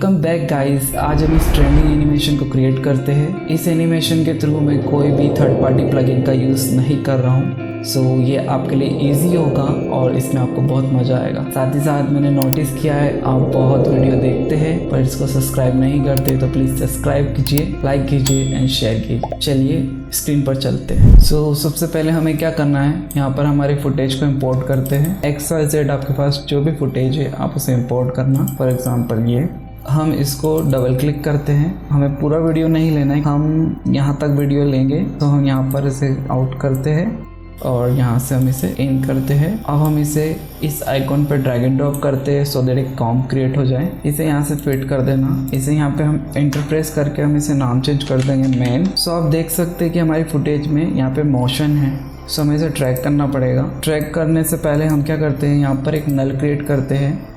Welcome back guys. आज हम इस ट्रेंडिंग एनिमेशन को क्रिएट करते हैं। इस एनिमेशन के थ्रू मैं कोई भी थर्ड पार्टी प्लगइन का यूज़ नहीं कर रहा हूँ। ये आपके लिए इजी होगा और इसमें आपको बहुत मज़ा आएगा। साथ ही साथ मैंने नोटिस किया है आप बहुत वीडियो देखते हैं पर इसको सब्सक्राइब नहीं करते, तो प्लीज़ सब्सक्राइब कीजिए, लाइक कीजिए एंड शेयर कीजिए। चलिए स्क्रीन पर चलते हैं। सबसे पहले हमें क्या करना है, यहाँ पर हमारे फुटेज को इम्पोर्ट करते हैं। XYZ आपके पास जो भी फुटेज है आप उसे इम्पोर्ट करना। फॉर एग्जाम्पल ये हम इसको डबल क्लिक करते हैं। हमें पूरा वीडियो नहीं लेना है, हम यहाँ तक वीडियो लेंगे तो हम यहाँ पर इसे आउट करते हैं और यहाँ से हम इसे इन करते हैं। अब हम इसे इस आइकॉन पर ड्रैग एंड ड्रॉप करते हैं सो दैट एक कॉम्प क्रिएट हो जाए। इसे यहाँ से फिट कर देना। इसे यहाँ पे हम एंटर प्रेस करके हम इसे नाम चेंज कर देंगे मेन। आप देख सकते हैं कि हमारी फुटेज में यहाँ पे मोशन है। हमें इसे ट्रैक करना पड़ेगा। ट्रैक करने से पहले हम क्या करते हैं, यहाँ पर एक नल क्रिएट करते हैं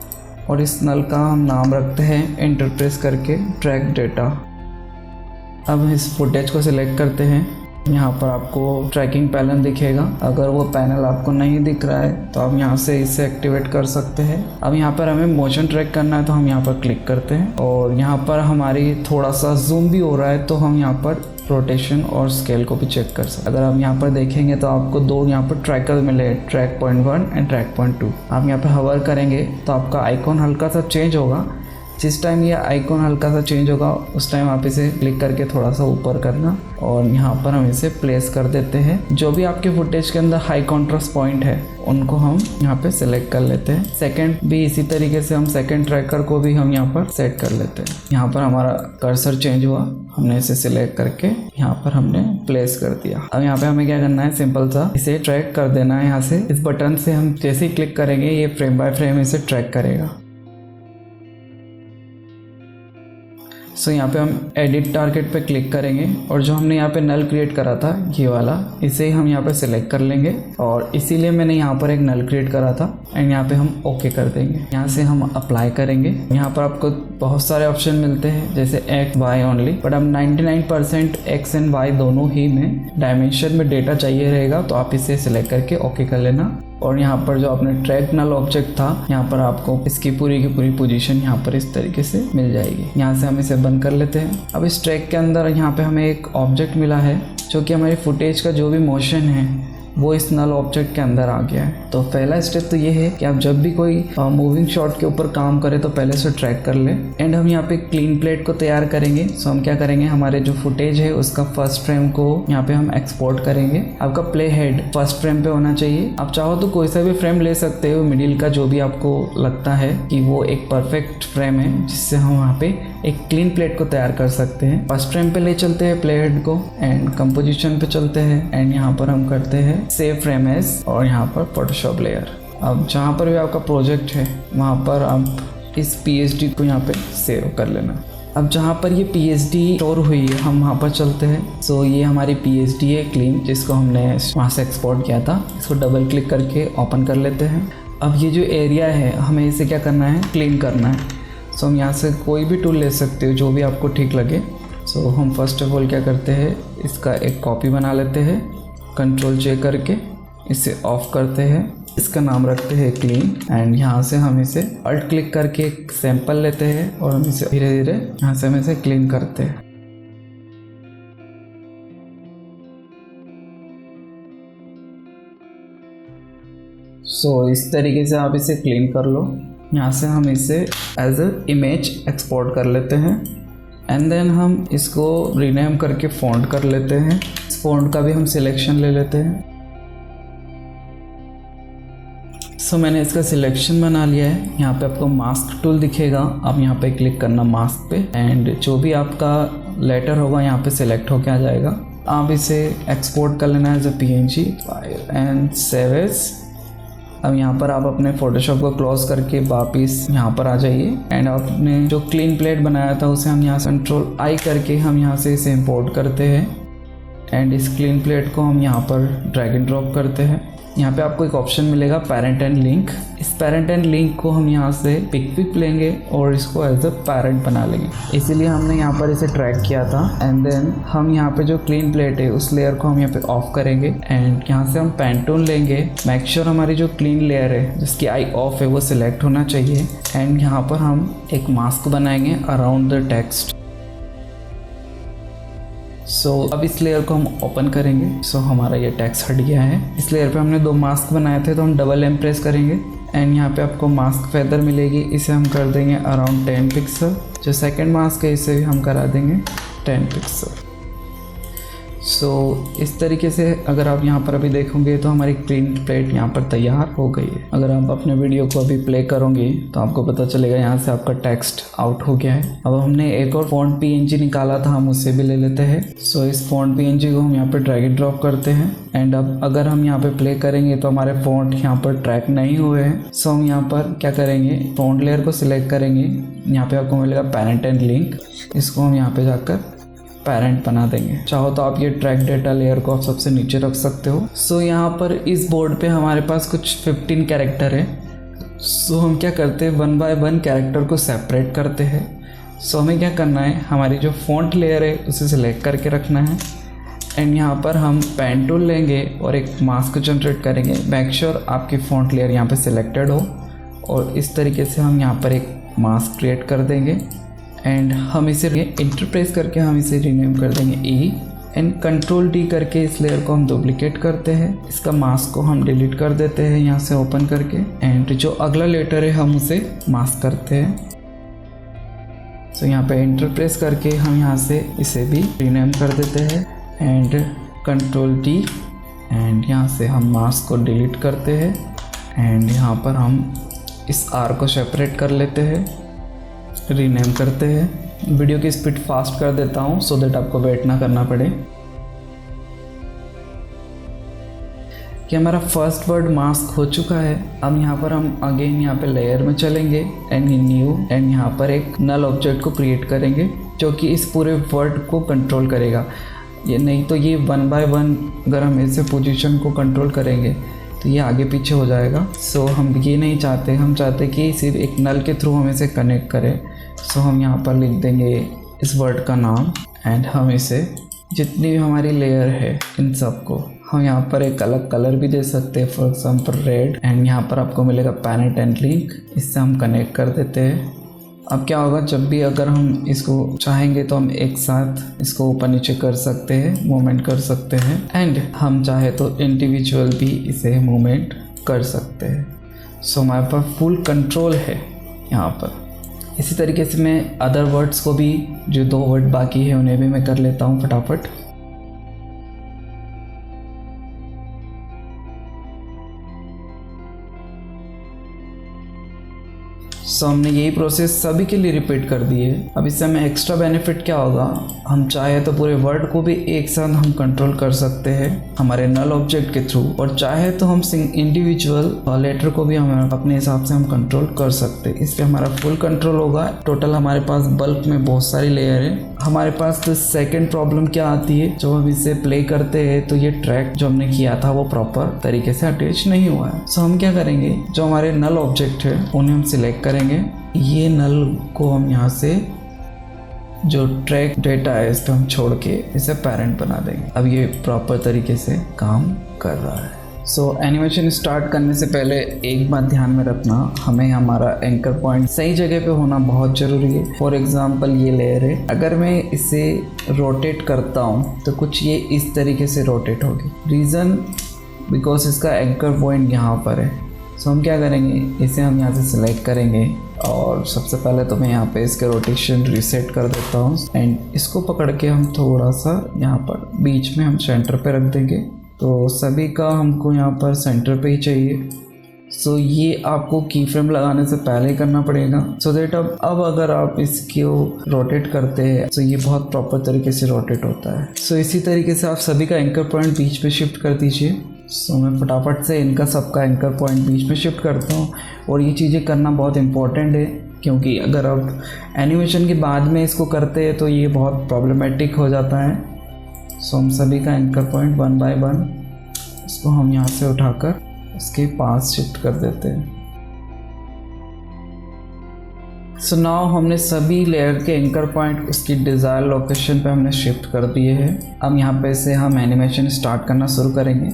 और इस नल का हम नाम रखते हैं एंटर प्रेस करके ट्रैक डेटा। अब इस फुटेज को सिलेक्ट करते हैं। यहाँ पर आपको ट्रैकिंग पैनल दिखेगा। अगर वो पैनल आपको नहीं दिख रहा है तो आप यहाँ से इसे एक्टिवेट कर सकते हैं। अब यहाँ पर हमें मोशन ट्रैक करना है तो हम यहाँ पर क्लिक करते हैं और यहाँ पर हमारी थोड़ा सा जूम भी हो रहा है तो हम यहाँ पर रोटेशन और स्केल को भी चेक कर सकते हैं। अगर आप यहाँ पर देखेंगे तो आपको दो यहाँ पर ट्रैकर मिले, track point 1 and track point 2। आप यहाँ पर हवर करेंगे तो आपका आइकॉन हल्का सा चेंज होगा। जिस टाइम ये आइकॉन हल्का सा चेंज होगा उस टाइम आप इसे क्लिक करके थोड़ा सा ऊपर करना और यहाँ पर हम इसे प्लेस कर देते हैं। जो भी आपके फुटेज के अंदर हाई कॉन्ट्रास्ट पॉइंट है उनको हम यहाँ पे सिलेक्ट कर लेते हैं। सेकंड भी इसी तरीके से हम सेकंड ट्रैकर को भी हम यहाँ पर सेट कर लेते हैं। यहाँ पर हमारा कर्सर चेंज हुआ, हमने इसे सिलेक्ट करके यहाँ पर हमने प्लेस कर दिया। अब यहाँ पे हमें क्या करना है, सिंपल सा इसे ट्रैक कर देना है। यहाँ से इस बटन से हम जैसे ही क्लिक करेंगे ये फ्रेम बाय फ्रेम इसे ट्रैक करेगा। यहाँ पे हम एडिट टारगेट पे क्लिक करेंगे और जो हमने यहाँ पे नल क्रिएट करा था ये वाला, इसे हम यहाँ पे सिलेक्ट कर लेंगे और इसीलिए मैंने यहाँ पर एक नल क्रिएट करा था एंड यहाँ पे हम ओके कर देंगे। यहाँ से हम अप्लाई करेंगे। यहाँ पर आपको बहुत सारे ऑप्शन मिलते हैं जैसे X Y ओनली, बट अब 99% X एंड Y दोनों ही में डायमेंशन में डेटा चाहिए रहेगा तो आप इसे सिलेक्ट करके ओके कर लेना। और यहाँ पर जो आपने ट्रैक नल ऑब्जेक्ट था यहाँ पर आपको इसकी पूरी की पूरी पोजीशन यहाँ पर इस तरीके से मिल जाएगी। यहाँ से हम इसे बंद कर लेते हैं। अब इस ट्रैक के अंदर यहाँ पे हमें एक ऑब्जेक्ट मिला है जो कि हमारी फुटेज का जो भी मोशन है वो इस नल ऑब्जेक्ट के अंदर आ गया है। तो पहला स्टेप तो ये है कि आप जब भी कोई मूविंग शॉट के ऊपर काम करें तो पहले से ट्रैक कर ले। एंड हम यहाँ पे क्लीन प्लेट को तैयार करेंगे। हम क्या करेंगे, हमारे जो फुटेज है उसका फर्स्ट फ्रेम को यहाँ पे हम एक्सपोर्ट करेंगे। आपका प्ले हेड फर्स्ट फ्रेम पे होना चाहिए। आप चाहो तो कोई सा भी फ्रेम ले सकते हो, मिडिल का जो भी आपको लगता है कि वो एक परफेक्ट फ्रेम है जिससे हम वहाँ पे एक क्लीन प्लेट को तैयार कर सकते हैं। फर्स्ट फ्रेम पे ले चलते हैं प्ले हेड को एंड कंपोजिशन पे चलते हैं एंड यहाँ पर हम करते हैं सेव फ्रेम एज और यहाँ पर फोटोशॉप लेयर। अब जहाँ पर भी आपका प्रोजेक्ट है वहाँ पर आप इस PSD को यहाँ पे सेव कर लेना। अब जहाँ पर ये PSD स्टोर हुई है हम वहाँ पर चलते हैं। ये हमारी PSD है क्लीन, जिसको हमने वहाँ से एक्सपोर्ट किया था। इसको डबल क्लिक करके ओपन कर लेते हैं। अब ये जो एरिया है हमें इसे क्या करना है, क्लीन करना है। हम यहाँ से कोई भी टूल ले सकते हो जो भी आपको ठीक लगे। हम फर्स्ट ऑफ ऑल क्या करते हैं, इसका एक कॉपी बना लेते हैं। Ctrl+J करके इसे ऑफ करते हैं। इसका नाम रखते हैं क्लीन एंड यहाँ से हम इसे अल्ट क्लिक करके एक सैंपल लेते हैं और हम इसे धीरे धीरे यहाँ से हम इसे क्लीन करते हैं। इस तरीके से आप इसे क्लीन कर लो। यहाँ से हम इसे एज अ इमेज एक्सपोर्ट कर लेते हैं एंड देन हम इसको रीनेम करके फ़ॉन्ट कर लेते हैं। इस फ़ॉन्ट का भी हम सिलेक्शन ले लेते हैं। मैंने इसका सिलेक्शन बना लिया है। यहाँ पे आपको मास्क टूल दिखेगा, आप यहाँ पे क्लिक करना मास्क पे एंड जो भी आपका लेटर होगा यहाँ पे सिलेक्ट होके आ जाएगा। आप इसे एक्सपोर्ट कर लेना as a PNG file and save as. अब यहाँ पर आप अपने फोटोशॉप को क्लोज करके वापिस यहाँ पर आ जाइए एंड आपने जो क्लीन प्लेट बनाया था उसे हम यहाँ Ctrl+I करके हम यहाँ से इसे इंपोर्ट करते हैं एंड इस क्लीन प्लेट को हम यहाँ पर ड्रैग एंड ड्रॉप करते हैं। यहाँ पे आपको एक ऑप्शन मिलेगा पेरेंट एंड लिंक। इस पेरेंट एंड लिंक को हम यहाँ से पिक लेंगे और इसको एज अ पेरेंट बना लेंगे, इसीलिए हमने यहाँ पर इसे ट्रैक किया था। एंड देन हम यहाँ पे जो क्लीन प्लेट है उस लेयर को हम यहाँ पे ऑफ करेंगे एंड यहाँ से हम पैंटून लेंगे। मेक श्योर हमारी जो क्लीन लेयर है जिसकी आई ऑफ है वो सिलेक्ट होना चाहिए। एंड यहाँ पर हम एक मास्क बनाएंगे अराउंड द टेक्स्ट। अब इस लेयर को हम ओपन करेंगे। हमारा ये टेक्स्ट हट गया है। इस लेयर पे हमने 2 मास्क बनाए थे, तो हम डबल एम प्रेस करेंगे एंड यहाँ पे आपको मास्क फेदर मिलेगी, इसे हम कर देंगे अराउंड 10 पिक्सल। जो सेकंड मास्क है इसे भी हम करा देंगे 10 पिक्सल। इस तरीके से अगर आप यहाँ पर अभी देखोगे तो हमारी क्लीन प्लेट यहाँ पर तैयार हो गई है। अगर आप अपने वीडियो को अभी प्ले करोगे तो आपको पता चलेगा यहाँ से आपका टेक्स्ट आउट हो गया है। अब हमने एक और फॉन्ट PNG निकाला था, हम उसे भी ले लेते हैं। इस फॉन्ट PNG को हम यहाँ पर ड्रैग एंड ड्रॉप करते हैं एंड अब अगर हम यहाँ पे प्ले करेंगे तो हमारे फॉन्ट यहाँ पर ट्रैक नहीं हुए हैं। हम यहाँ पर क्या करेंगे, फॉन्ट लेयर को सिलेक्ट करेंगे। यहाँ पे आपको मिलेगा पेरेंट एंड लिंक, इसको हम यहाँ पे जाकर पेरेंट बना देंगे। चाहो तो आप ये ट्रैक डेटा लेयर को आप सबसे नीचे रख सकते हो। यहाँ पर इस बोर्ड पे हमारे पास कुछ 15 कैरेक्टर है। हम क्या करते हैं, 1 बाय 1 कैरेक्टर को सेपरेट करते हैं। हमें क्या करना है, हमारी जो फॉन्ट लेयर है उसे सिलेक्ट करके रखना है एंड यहाँ पर हम पेन टूल लेंगे और एक मास्क जनरेट करेंगे। मेक श्योर आपकी फॉन्ट लेयर यहाँ पे सिलेक्टेड हो और इस तरीके से हम यहाँ पर एक मास्क क्रिएट कर देंगे एंड हम इसे इंटरप्रेस करके हम इसे रीनेम कर देंगे E एंड कंट्रोल D करके इस लेयर को हम डुप्लीकेट करते हैं। इसका मास्क को हम डिलीट कर देते हैं यहाँ से ओपन करके एंड जो अगला लेटर है हम उसे मास्क करते हैं। यहाँ पे इंटरप्रेस करके हम यहाँ से इसे भी रीनेम कर देते हैं एंड कंट्रोल D एंड यहाँ से हम मास्क को डिलीट करते हैं एंड यहाँ पर हम इस R को सेपरेट कर लेते हैं, रीनेम करते हैं। वीडियो की स्पीड फास्ट कर देता हूँ सो दैट आपको वेट ना करना पड़े। कि हमारा फर्स्ट वर्ड मास्क हो चुका है। अब यहाँ पर हम अगेन यहाँ पे लेयर में चलेंगे एंड न्यू एंड यहाँ पर एक नल ऑब्जेक्ट को क्रिएट करेंगे जो कि इस पूरे वर्ड को कंट्रोल करेगा। ये नहीं तो ये 1 बाय 1 अगर हम ऐसे पोजीशन को कंट्रोल करेंगे तो ये आगे पीछे हो जाएगा। हम ये नहीं चाहते, हम चाहते कि सिर्फ एक नल के थ्रू हम इसे कनेक्ट करें। हम यहाँ पर लिख देंगे इस वर्ड का नाम एंड हम इसे जितनी भी हमारी लेयर है इन सब को हम यहाँ पर एक अलग कलर भी दे सकते हैं, फॉर एग्जांपल रेड एंड यहाँ पर आपको मिलेगा पेरेंट एंड लिंक, इससे हम कनेक्ट कर देते हैं। अब क्या होगा, जब भी अगर हम इसको चाहेंगे तो हम एक साथ इसको ऊपर नीचे कर सकते हैं, मूवमेंट कर सकते हैं एंड हम चाहे तो इंडिविजुअल भी इसे मूवमेंट कर सकते हैं। हमारे पास फुल कंट्रोल है यहाँ पर। इसी तरीके से मैं अदर वर्ड्स को भी, जो 2 वर्ड बाकी है उन्हें भी मैं कर लेता हूँ फटाफट। हमने यही प्रोसेस सभी के लिए रिपीट कर दी है। अब इससे हमें एक्स्ट्रा बेनिफिट क्या होगा, हम चाहे तो पूरे वर्ड को भी एक साथ हम कंट्रोल कर सकते हैं हमारे नल ऑब्जेक्ट के थ्रू और चाहे तो हम इंडिविजुअल लेटर को भी हम अपने हिसाब से हम कंट्रोल कर सकते हैं। इससे हमारा फुल कंट्रोल होगा। टोटल हमारे पास बल्क में बहुत सारी लेयर है। हमारे पास तो सेकेंड प्रॉब्लम क्या आती है, जब हम इसे प्ले करते हैं तो ये ट्रैक जो हमने किया था वो प्रॉपर तरीके से अटैच नहीं हुआ है। हम क्या करेंगे, जो हमारे नल ऑब्जेक्ट है उन्हें हम सिलेक्ट करेंगे। ये नल को हम यहाँ से जो ट्रैक डेटा है इस पर हम छोड़ के इसे पेरेंट बना देंगे। अब ये प्रॉपर तरीके से काम कर रहा है। एनिमेशन स्टार्ट करने से पहले एक बात ध्यान में रखना, हमें हमारा एंकर पॉइंट सही जगह पे होना बहुत ज़रूरी है। फॉर एग्जांपल ये लेयर है, अगर मैं इसे रोटेट करता हूँ तो कुछ ये इस तरीके से रोटेट होगी। रीज़न बिकॉज इसका एंकर पॉइंट यहाँ पर है। हम क्या करेंगे, इसे हम यहाँ से सिलेक्ट करेंगे और सबसे पहले तो मैं यहाँ पे इसके रोटेशन रीसेट कर देता हूँ एंड इसको पकड़ के हम थोड़ा सा यहाँ पर बीच में हम सेंटर पे रख देंगे। तो सभी का हमको यहाँ पर सेंटर पे ही चाहिए। ये आपको की फ्रेम लगाने से पहले ही करना पड़ेगा सो दैट अब अगर आप इसको रोटेट करते हैं तो ये बहुत प्रॉपर तरीके से रोटेट होता है। इसी तरीके से आप सभी का एंकर पॉइंट बीच में शिफ्ट कर दीजिए। मैं फटाफट से इनका सबका एंकर पॉइंट बीच में शिफ्ट करता हूँ और ये चीज़ें करना बहुत इम्पोर्टेंट है क्योंकि अगर आप एनिमेशन के बाद में इसको करते हैं तो ये बहुत प्रॉब्लमेटिक हो जाता है। सो हम सभी का एंकर पॉइंट 1 बाय 1 इसको हम यहाँ से उठाकर इसके पास शिफ्ट कर देते हैं। सो नाउ हमने सभी लेयर के एंकर पॉइंट उसकी डिज़ायर लोकेशन पे हमने शिफ्ट कर दिए हैं। अब यहाँ पे से हम एनिमेशन स्टार्ट करना शुरू करेंगे।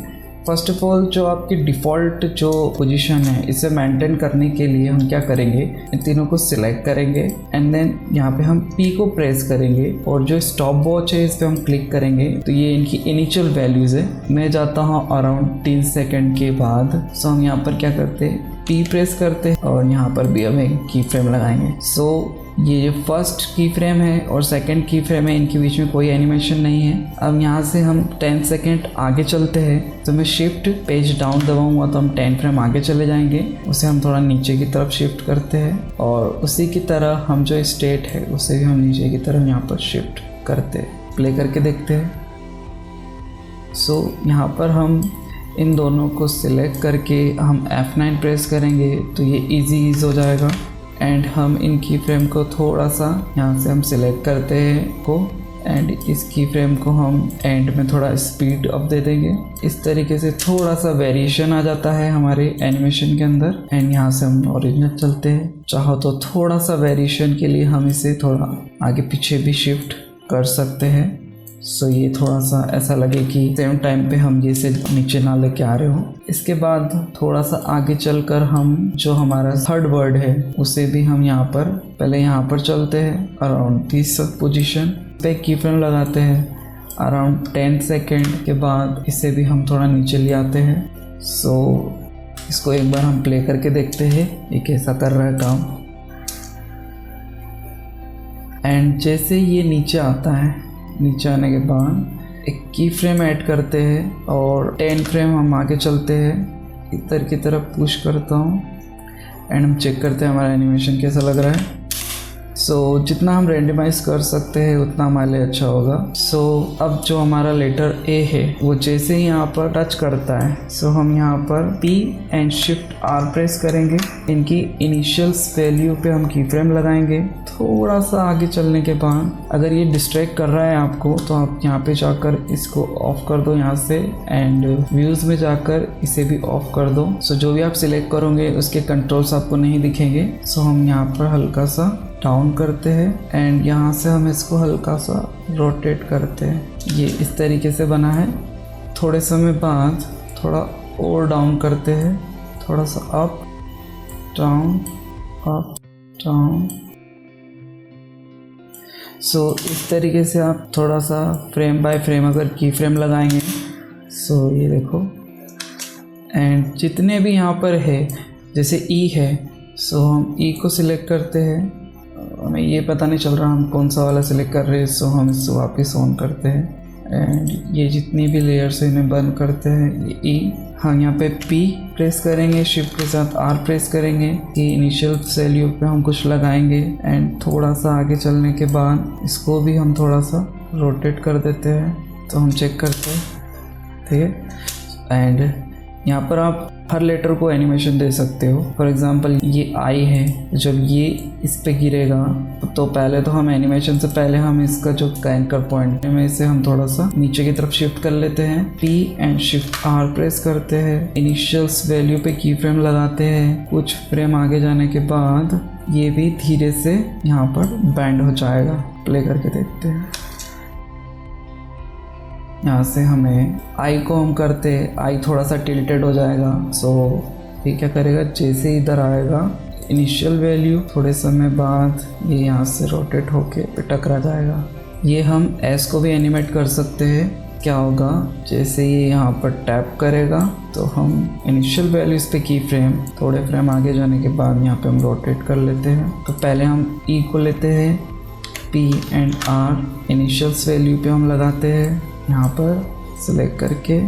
फर्स्ट ऑफ ऑल जो आपकी डिफ़ॉल्ट जो पोजीशन है इसे मेंटेन करने के लिए हम क्या करेंगे, इन तीनों को सिलेक्ट करेंगे एंड देन यहाँ पे हम P को प्रेस करेंगे और जो स्टॉप वॉच है इस पर हम क्लिक करेंगे तो ये इनकी इनिशियल वैल्यूज़ है। मैं जाता हूँ अराउंड 3 सेकेंड के बाद। सो हम यहाँ पर क्या करते हैं, P प्रेस करते हैं और यहाँ पर भी हम एक की फ्रेम लगाएंगे। सो ये फर्स्ट की फ्रेम है और सेकंड की फ्रेम है, इनके बीच में कोई एनिमेशन नहीं है। अब यहाँ से हम 10 सेकंड आगे चलते हैं तो मैं शिफ्ट पेज डाउन दबाऊंगा तो हम 10 फ्रेम आगे चले जाएंगे। उसे हम थोड़ा नीचे की तरफ शिफ्ट करते हैं और उसी की तरह हम जो स्टेट है उसे भी हम नीचे की तरफ यहाँ पर शिफ्ट करते हैं। प्ले करके देखते हैं। सो यहाँ पर हम इन दोनों को सिलेक्ट करके हम F9 प्रेस करेंगे तो ये ईज़ हो जाएगा एंड हम इन की फ्रेम को थोड़ा सा यहाँ से हम सिलेक्ट करते हैं को एंड इस की फ्रेम को हम एंड में थोड़ा स्पीड अप दे देंगे। इस तरीके से थोड़ा सा वेरिएशन आ जाता है हमारे एनिमेशन के अंदर एंड यहाँ से हम ओरिजिनल चलते हैं। चाहो तो थोड़ा सा वेरिएशन के लिए हम इसे थोड़ा आगे पीछे भी शिफ्ट कर सकते हैं। सो ये थोड़ा सा ऐसा लगे कि सेम टाइम पे हम ये से नीचे ना लेके आ रहे हो। इसके बाद थोड़ा सा आगे चलकर हम जो हमारा थर्ड वर्ड है उसे भी हम यहाँ पर पहले यहाँ पर चलते हैं अराउंड 30 पोजीशन पे की फ्रेम लगाते हैं। अराउंड 10 सेकेंड के बाद इसे भी हम थोड़ा नीचे ले आते हैं। सो इसको एक बार हम प्ले करके देखते हैं ये कैसा कर रहा है काम। एंड जैसे ये नीचे आता है, नीचे आने के बाद एक की फ्रेम ऐड करते हैं और 10 फ्रेम हम आगे चलते हैं। इधर की तरफ पुश करता हूँ एंड हम चेक करते हैं हमारा एनिमेशन कैसा लग रहा है। सो जितना हम रेंडमाइज कर सकते हैं उतना हमारे लिए अच्छा होगा। सो अब जो हमारा लेटर ए है वो जैसे ही यहाँ पर टच करता है सो हम यहाँ पर P and shift R press करेंगे। इनकी इनिशियल वैल्यू पे हम की फ्रेम लगाएंगे। थोड़ा सा आगे चलने के बाद अगर ये डिस्ट्रैक्ट कर रहा है आपको तो आप यहाँ पे जाकर इसको ऑफ कर दो यहाँ से एंड व्यूज़ में जाकर इसे भी ऑफ कर दो। सो जो भी आप सिलेक्ट करोगे उसके कंट्रोल्स आपको नहीं दिखेंगे। सो हम यहाँ पर हल्का सा डाउन करते हैं एंड यहाँ से हम इसको हल्का सा रोटेट करते हैं। ये इस तरीके से बना है। थोड़े समय बाद थोड़ा और डाउन करते हैं, थोड़ा सा अप डाउन अप डाउन। सो इस तरीके से आप थोड़ा सा फ्रेम बाय फ्रेम अगर की फ्रेम लगाएंगे सो ये देखो एंड जितने भी यहाँ पर है जैसे ई है सो हम ई को सिलेक्ट करते हैं। हमें ये पता नहीं चल रहा हम कौन सा वाला सिलेक्ट कर रहे हैं सो हम इसको वापस ऑन करते हैं एंड ये जितनी भी लेयर्स है इन्हें बंद करते हैं। ये ई हम यहाँ पे P प्रेस करेंगे, शिफ्ट के साथ R प्रेस करेंगे। ये इनिशियल वैल्यू पे हम कुछ लगाएंगे एंड थोड़ा सा आगे चलने के बाद इसको भी हम थोड़ा सा रोटेट कर देते हैं। तो हम चेक करते हैं, ठीक है। एंड यहाँ पर आप हर लेटर को एनिमेशन दे सकते हो। फॉर एग्जांपल ये आई है, जब ये इस पे गिरेगा तो पहले तो हम एनिमेशन से पहले हम इसका जो एंकर पॉइंट है इसे हम थोड़ा सा नीचे की तरफ शिफ्ट कर लेते हैं। P and shift R press करते हैं, इनिशियल्स वैल्यू पे की फ्रेम लगाते हैं। कुछ फ्रेम आगे जाने के बाद ये भी धीरे से यहाँ पर बैंड हो जाएगा। प्ले करके देखते हैं। यहाँ से हमें आई को हम करते आई थोड़ा सा टिल्टेड हो जाएगा। सो ये क्या करेगा, जैसे इधर आएगा इनिशियल वैल्यू थोड़े समय बाद ये यहाँ से रोटेट होके टकरा जाएगा। ये हम एस को भी एनिमेट कर सकते हैं। क्या होगा, जैसे ये यहाँ पर टैप करेगा तो हम इनिशियल वैल्यू इस पे की फ्रेम थोड़े फ्रेम आगे जाने के बाद यहाँ पे हम रोटेट कर लेते हैं। तो पहले हम ई को लेते हैं, P and R initials value पे हम लगाते हैं। यहाँ पर सिलेक्ट करके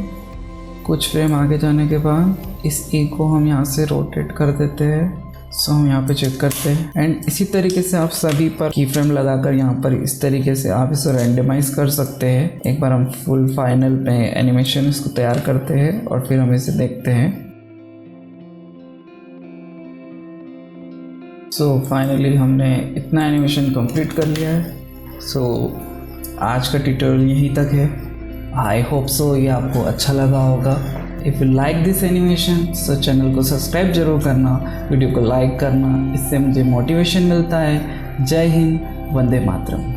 कुछ फ्रेम आगे जाने के बाद इस ई को हम यहाँ से रोटेट कर देते हैं। सो हम यहाँ पे चेक करते हैं एंड इसी तरीके से आप सभी पर की फ्रेम लगाकर यहाँ पर इस तरीके से आप इसे रैंडमाइज कर सकते हैं। एक बार हम फुल फाइनल में एनिमेशन इसको तैयार करते हैं और फिर हम इसे देखते हैं। सो फाइनली हमने इतना एनिमेशन कंप्लीट कर लिया है। सो आज का ट्यूटोरियल यहीं तक है। आई होप सो ये आपको अच्छा लगा होगा। If you like this animation so channel को सब्सक्राइब जरूर करना, वीडियो को लाइक करना, इससे मुझे मोटिवेशन मिलता है। जय हिंद, वंदे मातरम।